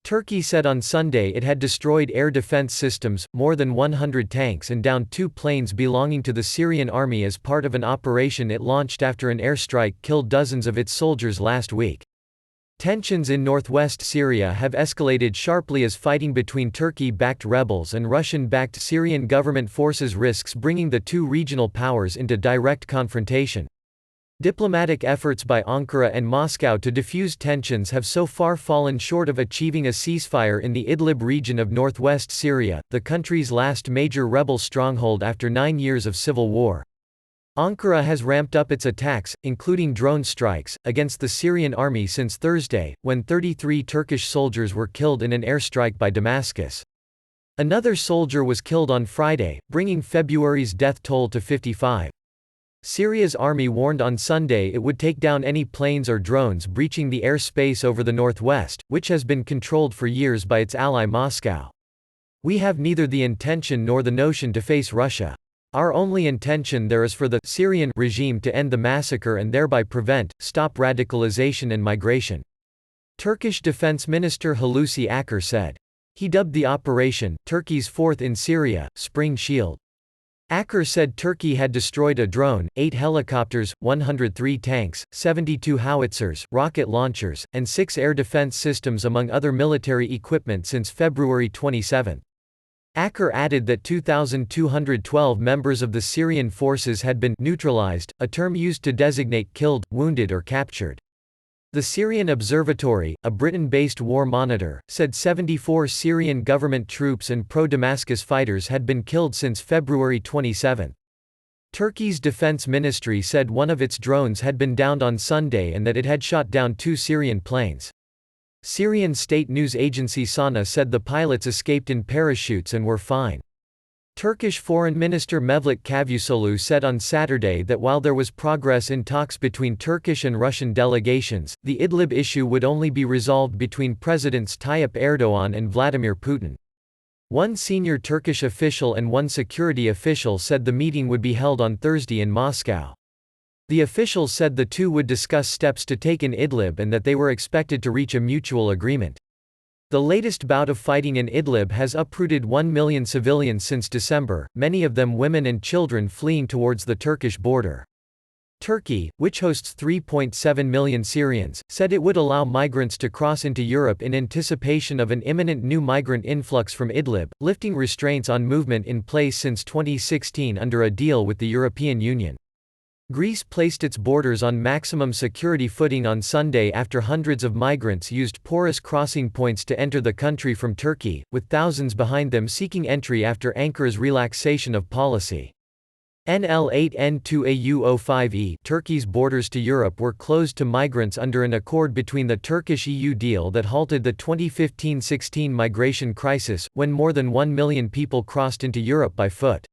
Turkey said on Sunday it had destroyed air defense systems, more than 100 tanks and downed 2 planes belonging to the Syrian army as part of an operation it launched after an airstrike killed dozens of its soldiers last week. Tensions in northwest Syria have escalated sharply as fighting between Turkey-backed rebels and Russian-backed Syrian government forces risks bringing the two regional powers into direct confrontation. Diplomatic efforts by Ankara and Moscow to defuse tensions have so far fallen short of achieving a ceasefire in the Idlib region of northwest Syria, the country's last major rebel stronghold after 9 years of civil war. Ankara has ramped up its attacks, including drone strikes, against the Syrian army since Thursday, when 33 Turkish soldiers were killed in an airstrike by Damascus. Another soldier was killed on Friday, bringing February's death toll to 55. Syria's army warned on Sunday it would take down any planes or drones breaching the airspace over the northwest, which has been controlled for years by its ally Moscow. "We have neither the intention nor the notion to face Russia. Our only intention there is for the Syrian regime to end the massacre and thereby stop radicalization and migration," Turkish Defense Minister Hulusi Akar said. He dubbed the operation, Turkey's fourth in Syria, Spring Shield. Akar said Turkey had destroyed a drone, 8 helicopters, 103 tanks, 72 howitzers, rocket launchers, and 6 air defense systems among other military equipment since February 27. Akar added that 2,212 members of the Syrian forces had been neutralized, a term used to designate killed, wounded or captured. The Syrian Observatory, a Britain-based war monitor, said 74 Syrian government troops and pro-Damascus fighters had been killed since February 27. Turkey's defense ministry said one of its drones had been downed on Sunday and that it had shot down 2 Syrian planes. Syrian state news agency Sana said the pilots escaped in parachutes and were fine. Turkish Foreign Minister Mevlut Cavusoglu said on Saturday that while there was progress in talks between Turkish and Russian delegations, the Idlib issue would only be resolved between Presidents Tayyip Erdogan and Vladimir Putin. One senior Turkish official and one security official said the meeting would be held on Thursday in Moscow. The officials said the two would discuss steps to take in Idlib and that they were expected to reach a mutual agreement. The latest bout of fighting in Idlib has uprooted 1 million civilians since December, many of them women and children fleeing towards the Turkish border. Turkey, which hosts 3.7 million Syrians, said it would allow migrants to cross into Europe in anticipation of an imminent new migrant influx from Idlib, lifting restraints on movement in place since 2016 under a deal with the European Union. Greece placed its borders on maximum security footing on Sunday after hundreds of migrants used porous crossing points to enter the country from Turkey, with thousands behind them seeking entry after Ankara's relaxation of policy. NL8N2AU05E Turkey's borders to Europe were closed to migrants under an accord between the Turkish-EU deal that halted the 2015-16 migration crisis, when more than 1 million people crossed into Europe by foot.